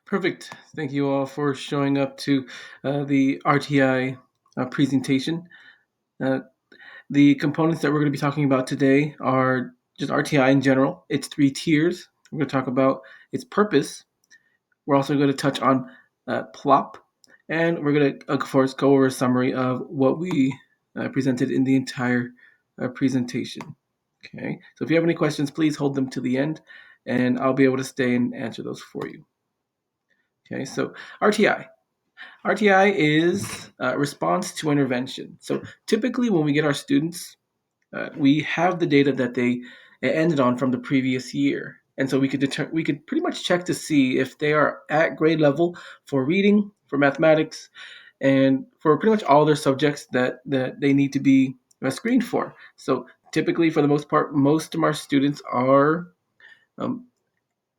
Perfect. Thank you all for showing up to the RTI presentation. Uh, the components that we're going to be talking about today are just RTI in general. It's three tiers. We're going to talk about its purpose. We're also going to touch on PLOP, and we're going to, of course, go over a summary of what we presented in the entire presentation. Okay. So if you have any questions, please hold them to the end, and I'll be able to stay and answer those for you. Okay. So RTI. RTI is response to intervention. So typically, when we get our students, we have the data that they ended on from the previous year, and so we could pretty much check to see if they are at grade level for reading, for mathematics, and for pretty much all their subjects that they need to be screened for. So typically, for the most part, most of our students are um,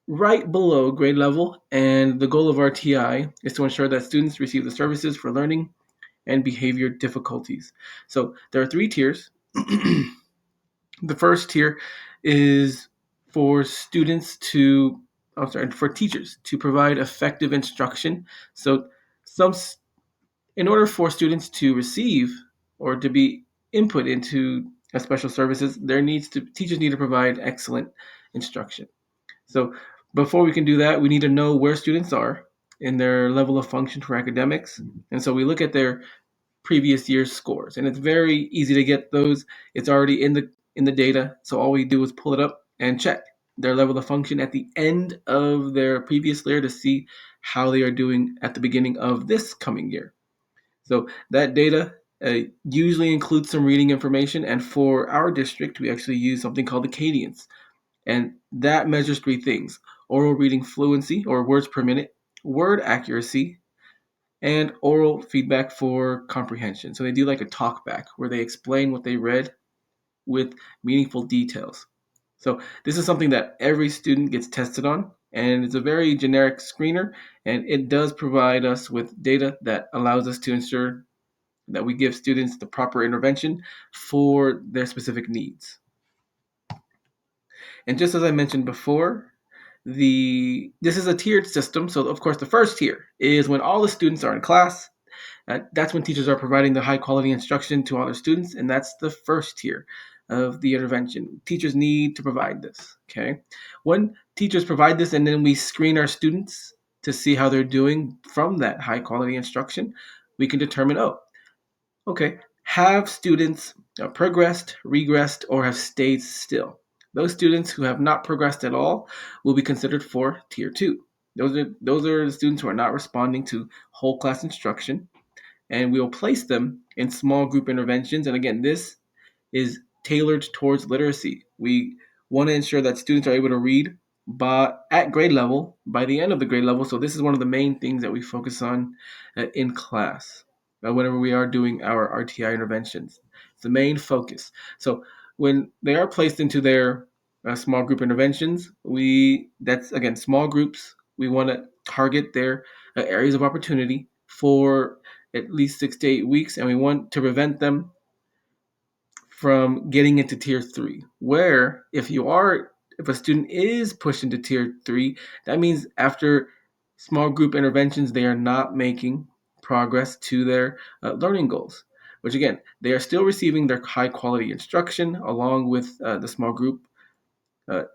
right below grade level, and the goal of RTI is to ensure that students receive the services for learning and behavior difficulties. So there are three tiers. The first tier is for students to, I'm sorry, for teachers to provide effective instruction. So some, in order for students to receive or to be input into special services, teachers need to provide excellent instruction. So before we can do that, we need to know where students are in their level of function for academics. And so we look at their previous year's scores, and it's very easy to get those. It's already in the data, so all we do is pull it up and check their level of function at the end of their previous year to see how they are doing at the beginning of this coming year. So that data usually includes some reading information, and for our district, we actually use something called the cadence, and that measures three things: oral reading fluency, or words per minute, word accuracy, and oral feedback for comprehension. So they do like a talk back where they explain what they read with meaningful details. So this is something that every student gets tested on, and it's a very generic screener, and it does provide us with data that allows us to ensure that we give students the proper intervention for their specific needs. And just as I mentioned before, this is a tiered system. So of course, the first tier is when all the students are in class. That's when teachers are providing the high quality instruction to all their students, and that's the first tier of the intervention. Teachers need to provide this. Okay, when teachers provide this, and then we screen our students to see how they're doing from that high quality instruction, we can determine, oh, okay, have students progressed, regressed, or have stayed still? Those students who have not progressed at all will be considered for tier two. Those are the students who are not responding to whole class instruction, and we'll place them in small group interventions. And again, this is tailored towards literacy. We want to ensure that students are able to read at grade level by the end of the grade level. So this is one of the main things that we focus on in class whenever we are doing our RTI interventions. It's the main focus. So when they are placed into their small group interventions, that's again small groups. We want to target their areas of opportunity for at least 6 to 8 weeks, and we want to prevent them from getting into tier three. Where if a student is pushed into tier three, that means after small group interventions, they are not making progress to their learning goals. Which again, they are still receiving their high quality instruction along with the small group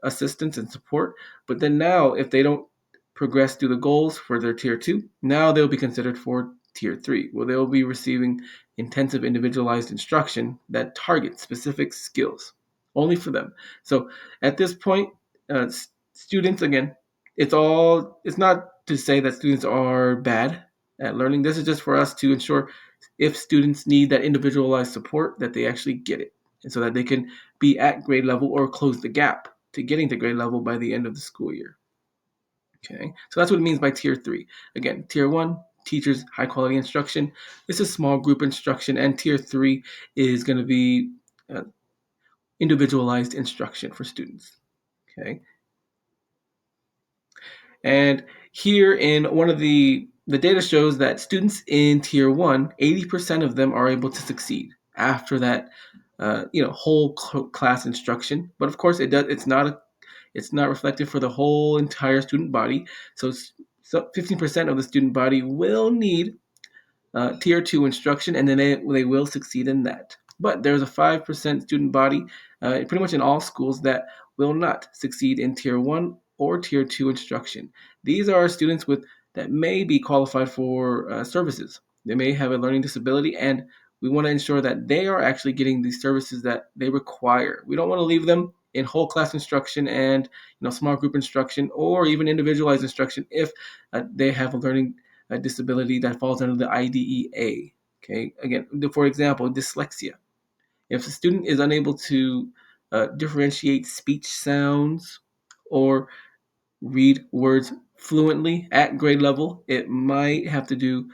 assistance and support. But then now, if they don't progress through the goals for their tier two, now they'll be considered for tier three, where they'll be receiving intensive individualized instruction that targets specific skills only for them. So at this point, students, again, it's not to say that students are bad at learning. This is just for us to ensure if students need that individualized support, that they actually get it, and so that they can be at grade level or close the gap to getting to grade level by the end of the school year. Okay, so that's what it means by tier three. Again, tier one, teachers, high quality instruction. This is small group instruction, and tier three is going to be uh, individualized instruction for students. Okay, and here in one of the data shows that students in tier one, 80% of them are able to succeed after that, whole class instruction. But of course, it's not reflective for the whole entire student body. So so 15% of the student body will need tier two instruction, and then they will succeed in that. But there's a 5% student body, pretty much in all schools, that will not succeed in tier one or tier two instruction. These are students that may be qualified for services. They may have a learning disability, and we want to ensure that they are actually getting the services that they require. We don't want to leave them in whole class instruction and small group instruction or even individualized instruction if they have a learning a disability that falls under the IDEA. Okay, again, for example, dyslexia. If a student is unable to differentiate speech sounds or read words fluently at grade level, it might have to do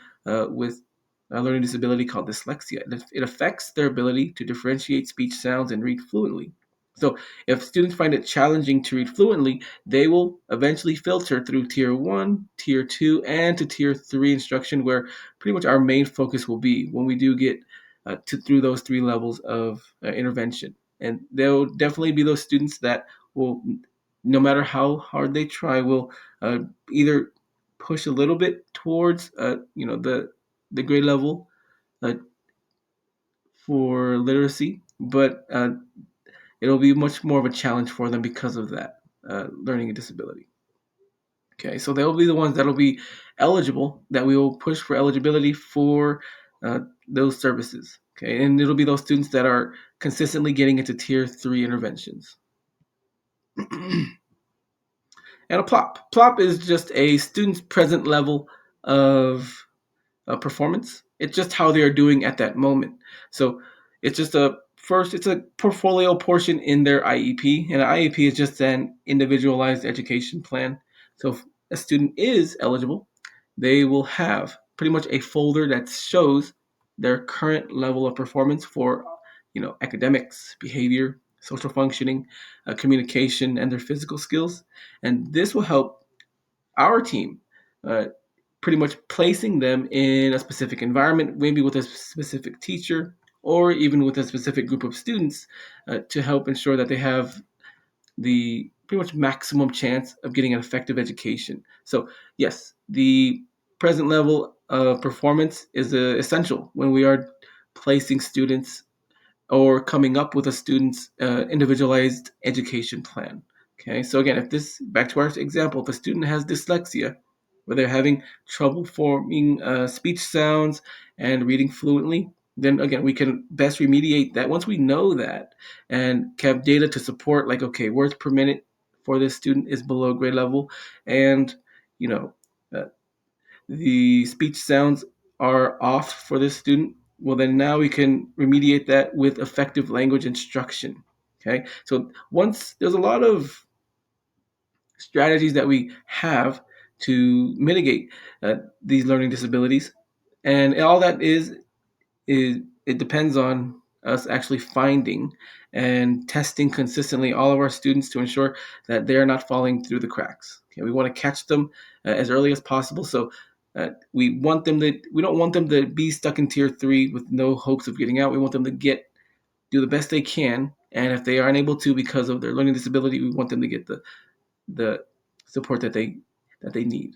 with a learning disability called dyslexia. It affects their ability to differentiate speech sounds and read fluently. So, if students find it challenging to read fluently, they will eventually filter through tier one, tier two, and to tier three instruction, where pretty much our main focus will be when we do get through those three levels of intervention. And there will definitely be those students that will, no matter how hard they try, will either push a little bit towards the grade level uh, for literacy, but it'll be much more of a challenge for them because of that learning disability. Okay, so they'll be the ones that'll be eligible, that we will push for eligibility for uh, those services. Okay, and it'll be those students that are consistently getting into tier three interventions. And a plop. Plop is just a student's present level of performance. It's just how they are doing at that moment. So it's just it's a portfolio portion in their IEP, and an IEP is just an individualized education plan. So if a student is eligible, they will have pretty much a folder that shows their current level of performance for academics, behavior, social functioning, communication, and their physical skills. And this will help our team uh, pretty much placing them in a specific environment, maybe with a specific teacher or even with a specific group of students to help ensure that they have the pretty much maximum chance of getting an effective education. So, yes, the present level of performance is essential when we are placing students or coming up with a student's individualized education plan. Okay, so again, if this, back to our example, if a student has dyslexia, where they're having trouble forming speech sounds and reading fluently, then again, we can best remediate that once we know that and have data to support, like, okay, words per minute for this student is below grade level, and you know, uh, the speech sounds are off for this student, well, then now we can remediate that with effective language instruction. Okay, so once there's a lot of strategies that we have to mitigate these learning disabilities, and all that is it depends on us actually finding and testing consistently all of our students to ensure that they are not falling through the cracks. Okay, we want to catch them as early as possible. So we don't want them to be stuck in tier three with no hopes of getting out. We want them to do the best they can, and if they are unable to because of their learning disability, we want them to get the support that they need.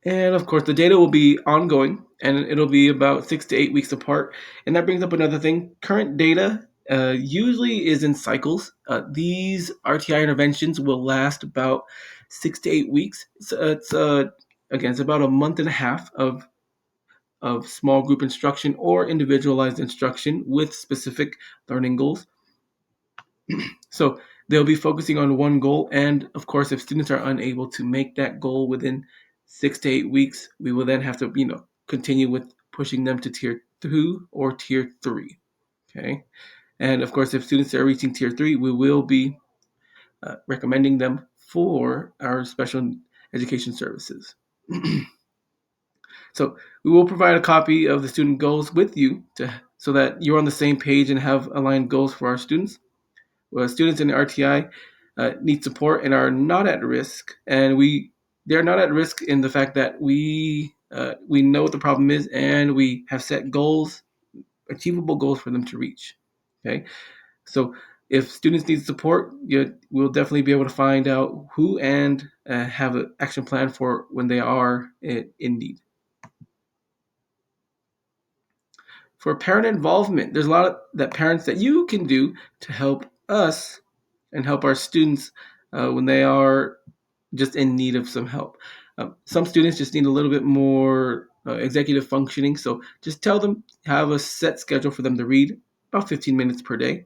And of course, the data will be ongoing and it'll be about 6 to 8 weeks apart. And that brings up another thing. Current data usually is in cycles. These RTI interventions will last about 6 to 8 weeks. So again, it's about a month and a half of small group instruction or individualized instruction with specific learning goals. So they'll be focusing on one goal. And of course, if students are unable to make that goal within 6 to 8 weeks, we will then have to, continue with pushing them to tier two or tier three. Okay. And of course, if students are reaching tier three, we will be recommending them for our special education services. So we will provide a copy of the student goals with you so that you're on the same page and have aligned goals for our students. Students in the RTI need support and are not at risk, and they're not at risk in the fact that we know what the problem is and we have set goals, achievable goals for them to reach. Okay, so If students need support, we'll definitely be able to find out who and have an action plan for when they are in need. For parent involvement, there's a lot that parents that you can do to help us and help our students when they are just in need of some help. Some students just need a little bit more executive functioning, so just tell them, have a set schedule for them to read about 15 minutes per day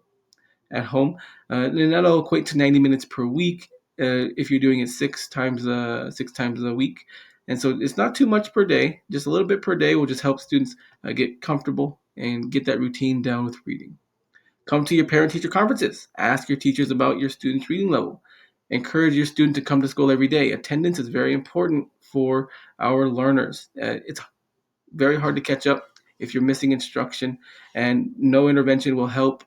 at home, and that'll equate to 90 minutes per week if you're doing it six times a week. And so it's not too much per day; just a little bit per day will just help students get comfortable and get that routine down with reading. Come to your parent-teacher conferences. Ask your teachers about your students' reading level. Encourage your student to come to school every day. Attendance is very important for our learners. It's very hard to catch up if you're missing instruction, and no intervention will help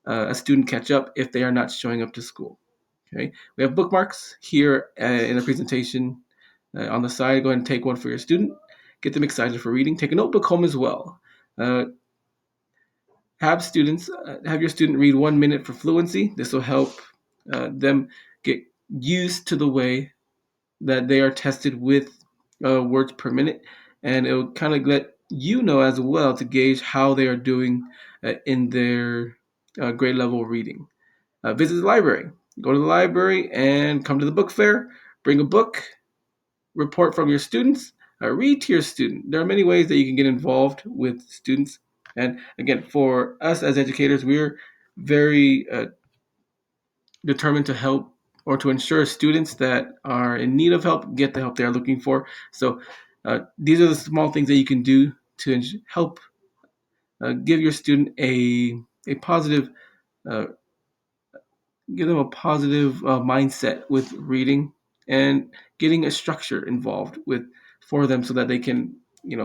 a student catch up if they are not showing up to school. Okay, we have bookmarks here in the presentation on the side. Go ahead and take one for your student. Get them excited for reading. Take a notebook home as well. Have your student read 1 minute for fluency. This will help them get used to the way that they are tested with words per minute, and it will kind of let you know as well to gauge how they are doing in their grade level reading. Visit the library. Go to the library and come to the book fair. Bring a book. Report from your students. Read to your student. There are many ways that you can get involved with students. And again, for us as educators, we're very determined to help or to ensure students that are in need of help get the help they are looking for. So these are the small things that you can do to help give your student a positive uh, give them a positive mindset with reading and getting a structure involved with for them so that they can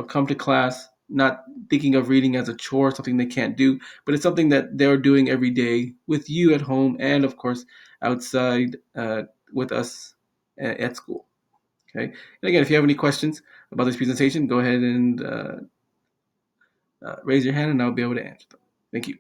come to class not thinking of reading as a chore, something they can't do, but it's something that they're doing every day with you at home and of course outside with us at school. Okay, and again, if you have any questions about this presentation, go ahead and raise your hand and I'll be able to answer them. Thank you.